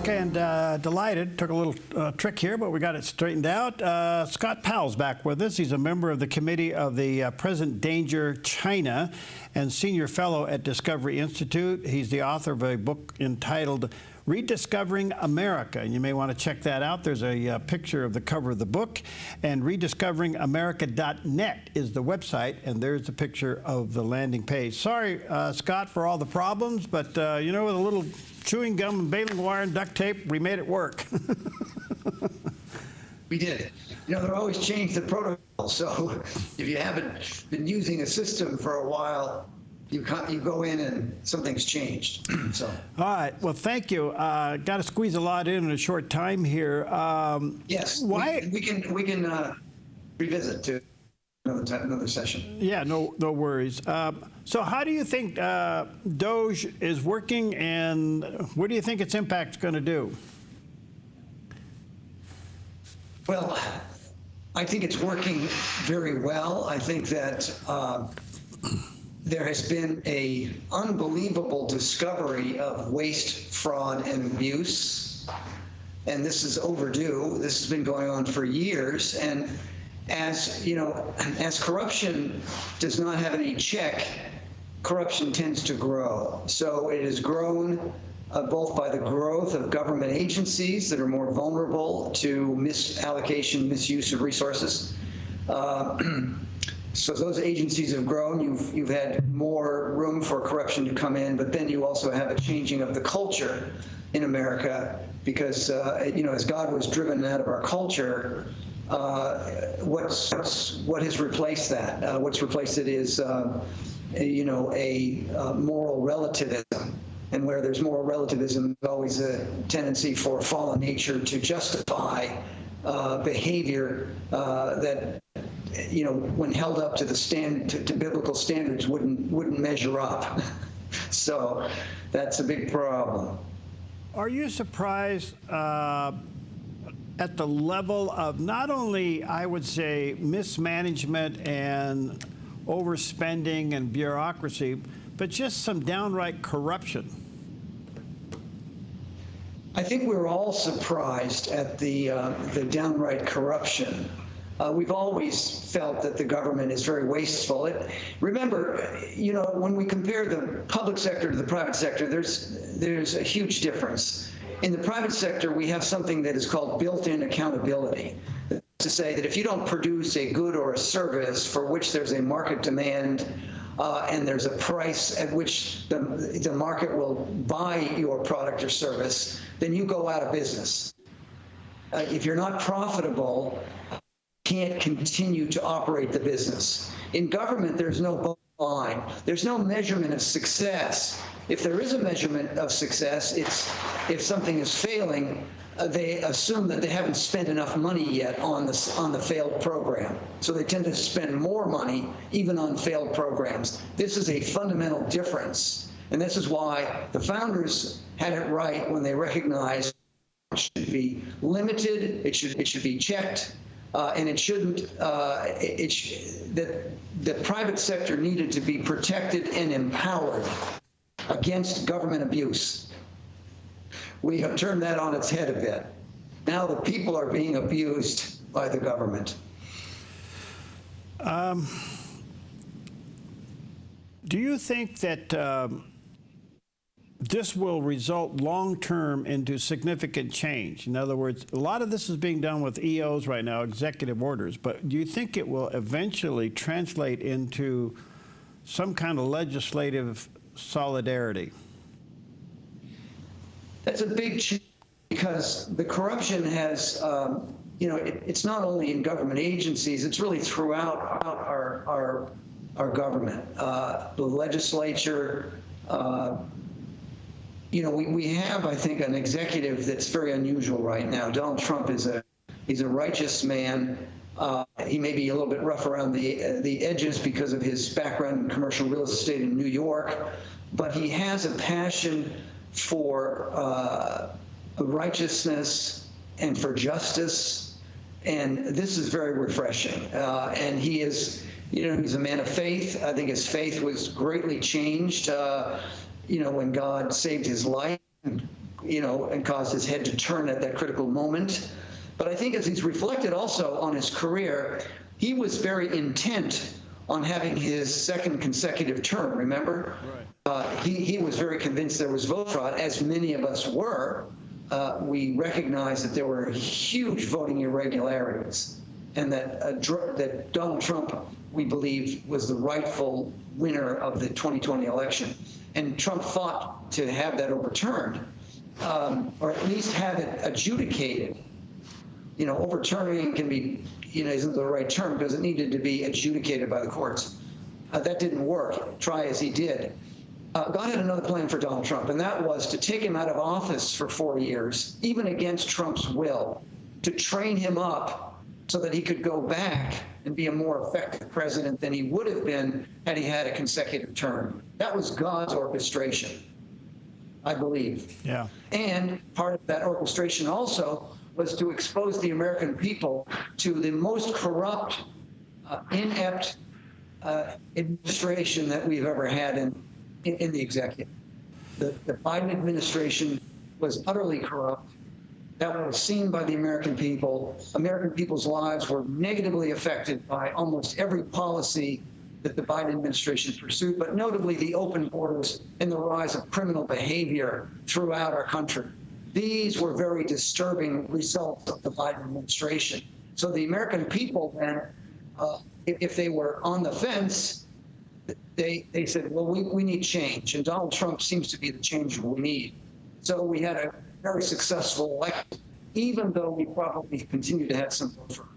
and delighted. Took a little trick here, but we got it straightened out. Scott Powell's back with us. He's a member of the committee of the Present Danger China and senior fellow at Discovery Institute. He's the author of a book entitled Rediscovering America, and you may want to check that out. There's a picture of the cover of the book, and rediscoveringamerica.net is the website, and there's a picture of the landing page. Sorry, Scott, for all the problems, but you know, with a little chewing gum and baling wire and duct tape, we made it work. We did. You know, they're always changed the protocol, so if you haven't been using a system for a while, you go in and something's changed. So. All right. Well, thank you. Got to squeeze a lot in a short time here. Yes. Why? We can revisit to another session. Yeah. No worries. So, how do you think DOGE is working, and what do you think its impact's going to do? Well, I think it's working very well. I think that. There has been an unbelievable discovery of waste, fraud, and abuse, and this is overdue. This has been going on for years, and as you know, as corruption does not have any check, corruption tends to grow. So it has grown both by the growth of government agencies that are more vulnerable to misallocation, misuse of resources. So those agencies have grown. You've had more room for corruption to come in, but then you also have a changing of the culture in America because, you know, as God was driven out of our culture, what has replaced that? What's replaced it is, you know, a moral relativism. And where there's moral relativism, there's always a tendency for fallen nature to justify behavior that, you know, when held up to the to biblical standards, wouldn't measure up. So that's a big problem. Are you surprised at the level of not only, I would say, mismanagement and overspending and bureaucracy, but just some downright corruption? I think we're all surprised at the downright corruption. We've always felt that the government is very wasteful. Remember, you know, when we compare the public sector to the private sector, there's a huge difference. In the private sector, we have something that is called built-in accountability. To say that if you don't produce a good or a service for which there's a market demand and there's a price at which the market will buy your product or service, then you go out of business. If you're not profitable, can't continue to operate the business. In government, there's no bottom line. There's no measurement of success. If there is a measurement of success, it's if something is failing, they assume that they haven't spent enough money yet on the failed program. So they tend to spend more money even on failed programs. This is a fundamental difference. And this is why the founders had it right when they recognized it should be limited, it should be checked, and it shouldn't. That the private sector needed to be protected and empowered against government abuse. We have turned that on its head a bit. Now the people are being abused by the government. Do you think that this will result long-term into significant change? In other words, a lot of this is being done with EOs right now, executive orders, but do you think it will eventually translate into some kind of legislative solidarity? That's a big change because the corruption has, you know, it's not only in government agencies, it's really throughout our government. The legislature, you know, we have, I think, an executive that's very unusual right now. Donald Trump he's a righteous man. He may be a little bit rough around the edges because of his background in commercial real estate in New York, but he has a passion for righteousness and for justice, and this is very refreshing. And he is, you know, he's a man of faith. I think his faith was greatly changed, you know, when God saved his life and and caused his head to turn at that critical moment. But I think as he's reflected also on his career, he was very intent on having his second consecutive term, remember? Right. He was very convinced there was vote fraud, as many of us were. We recognized that there were huge voting irregularities, and that Donald Trump, we believe, was the rightful winner of the 2020 election. And Trump fought to have that overturned, or at least have it adjudicated. Overturning can be, isn't the right term because it needed to be adjudicated by the courts. That didn't work, try as he did. God had another plan for Donald Trump, and that was to take him out of office for 4 years, even against Trump's will, to train him up so that he could go back and be a more effective president than he would have been had he had a consecutive term. That was God's orchestration, I believe. Yeah. And part of that orchestration also was to expose the American people to the most corrupt, inept administration that we've ever had in the executive. The Biden administration was utterly corrupt. That was seen by the American people. American people's lives were negatively affected by almost every policy that the Biden administration pursued, but notably the open borders and the rise of criminal behavior throughout our country. These were very disturbing results of the Biden administration. So the American people then, if they were on the fence, they said, well, we need change. And Donald Trump seems to be the change we need. So we had a very successful election, even though we probably continue to have some vote fraud.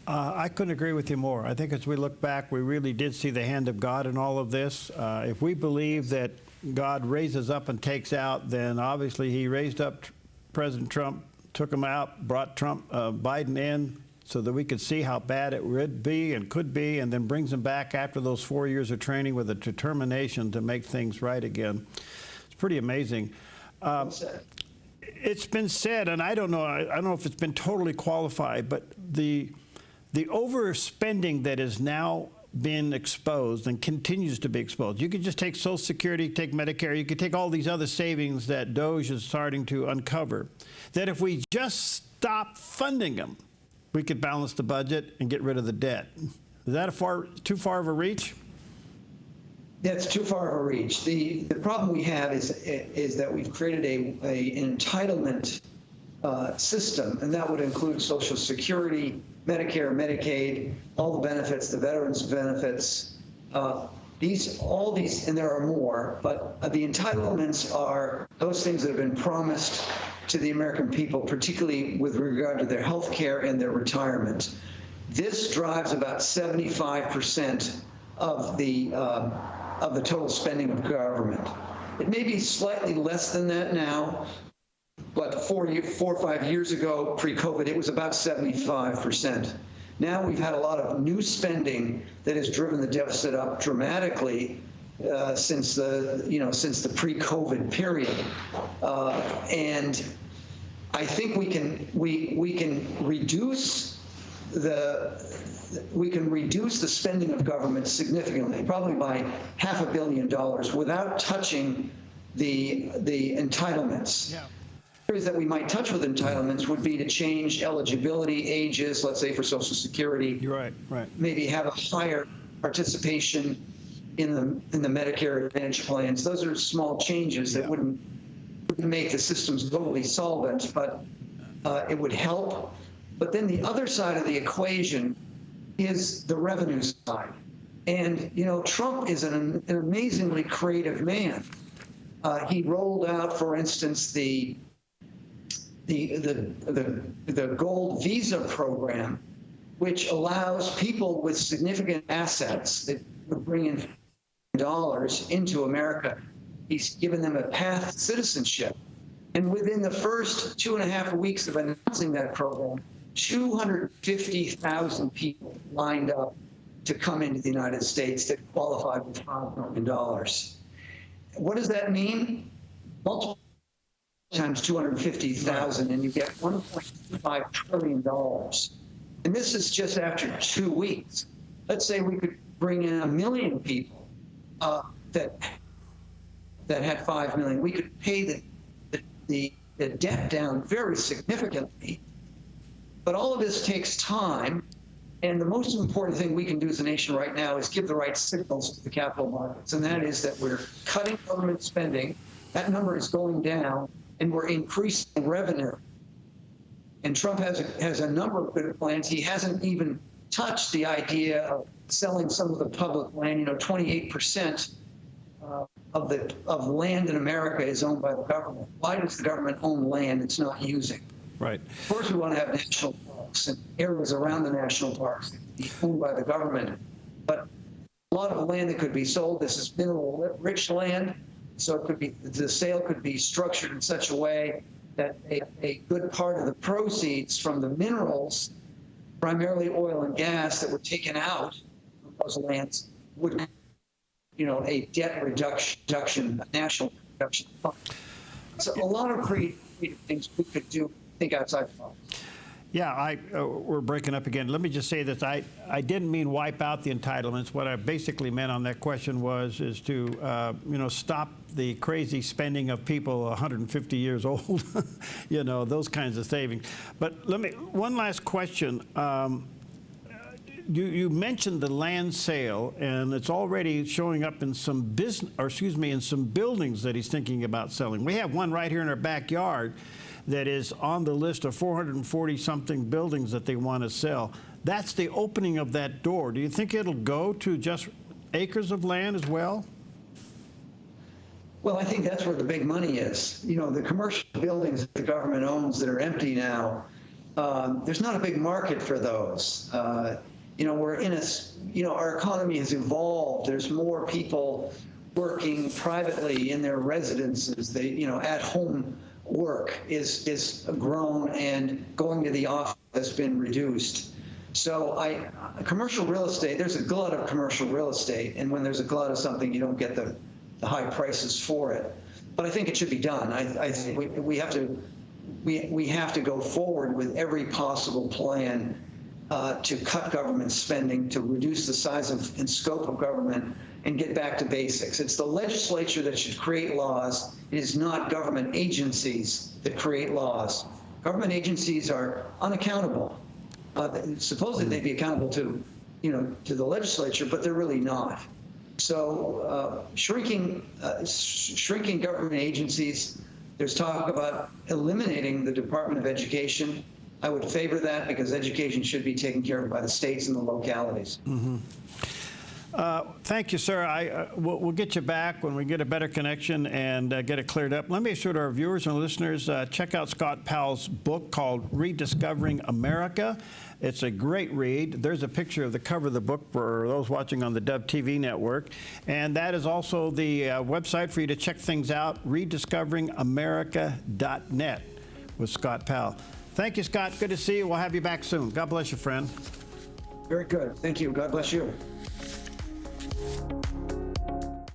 I couldn't agree with you more. I think as we look back, we really did see the hand of God in all of this. If we believe that God raises up and takes out, then obviously he raised up President Trump, took him out, brought Biden in so that we could see how bad it would be and could be, and then brings him back after those 4 years of training with a determination to make things right again. It's pretty amazing. It's been said, and I don't know if it's been totally qualified, but the overspending that is now been exposed and continues to be exposed. You could just take Social Security, take Medicare, you could take all these other savings that DOGE is starting to uncover, that if we just stop funding them, we could balance the budget and get rid of the debt. Is that too far of a reach? That's too far of a reach. The problem we have is that we've created an entitlement system, and that would include Social Security, Medicare, Medicaid, all the benefits, the veterans' benefits, all these, and there are more, but the entitlements are those things that have been promised to the American people, particularly with regard to their health care and their retirement. This drives about 75% of the total spending of government. It may be slightly less than that now, but 4 or 5 years ago, pre-COVID, it was about 75%. Now we've had a lot of new spending that has driven the deficit up dramatically since the pre-COVID period, and I think we can reduce the spending of government significantly, probably by $500 million, without touching the entitlements. Yeah. Areas that we might touch with entitlements would be to change eligibility ages, let's say for Social Security. You're right. Maybe have a higher participation in the Medicare Advantage plans. Those are small changes that wouldn't make the systems totally solvent, but it would help. But then the other side of the equation is the revenue side. And, Trump is an amazingly creative man. He rolled out, for instance, the gold visa program, which allows people with significant assets that would bring in dollars into America. He's given them a path to citizenship. And within the first 2.5 weeks of announcing that program, 250,000 people lined up to come into the United States that qualified with $5 million. What does that mean? Multiple times 250,000, and you get $1.5 trillion. And this is just after 2 weeks. Let's say we could bring in 1 million people that that had 5 million, we could pay the debt down very significantly. But all of this takes time. And the most important thing we can do as a nation right now is give the right signals to the capital markets. And that is that we're cutting government spending. That number is going down, and we're increasing revenue. And Trump has a number of good plans. He hasn't even touched the idea of selling some of the public land. You know, 28% of land in America is owned by the government. Why does the government own land it's not using? Right. Of course, we want to have national parks and areas around the national parks that can be owned by the government. But a lot of the land that could be sold, this is mineral-rich land, so it could be, the sale could be structured in such a way that a good part of the proceeds from the minerals, primarily oil and gas that were taken out from those lands, would, you know, a debt reduction, a national reduction fund. So a lot of creative things we could do, think outside the box. Yeah, we're breaking up again. Let me just say this. I didn't mean wipe out the entitlements. What I basically meant on that question is to, you know, stop the crazy spending of people 150 years old, you know, those kinds of savings. But one last question. You mentioned the land sale, and it's already showing up in some in some buildings that he's thinking about selling. We have one right here in our backyard that is on the list of 440-something buildings that they want to sell. That's the opening of that door. Do you think it'll go to just acres of land as well? Well, I think that's where the big money is. You know, the commercial buildings that the government owns that are empty now, there's not a big market for those. You know, we're in our economy has evolved. There's more people working privately in their residences. At home work is grown, and going to the office has been reduced. So commercial real estate, there's a glut of commercial real estate, and when there's a glut of something, you don't get the high prices for it. But I think it should be done. I think we have to go forward with every possible plan to cut government spending, to reduce the size and scope of government, and get back to basics. It's the legislature that should create laws. It is not government agencies that create laws. Government agencies are unaccountable. Supposedly they'd be accountable to the legislature, but they're really not. So shrinking government agencies. There's talk about eliminating the Department of Education. I would favor that, because education should be taken care of by the states and the localities. Mm-hmm. Thank you, sir. We'll get you back when we get a better connection and get it cleared up. Let me assure our viewers and listeners, check out Scott Powell's book called Rediscovering America. It's a great read. There's a picture of the cover of the book for those watching on the DOVE TV network. And that is also the website for you to check things out, rediscoveringamerica.net with Scott Powell. Thank you, Scott. Good to see you. We'll have you back soon. God bless you, friend. Very good. Thank you. God bless you.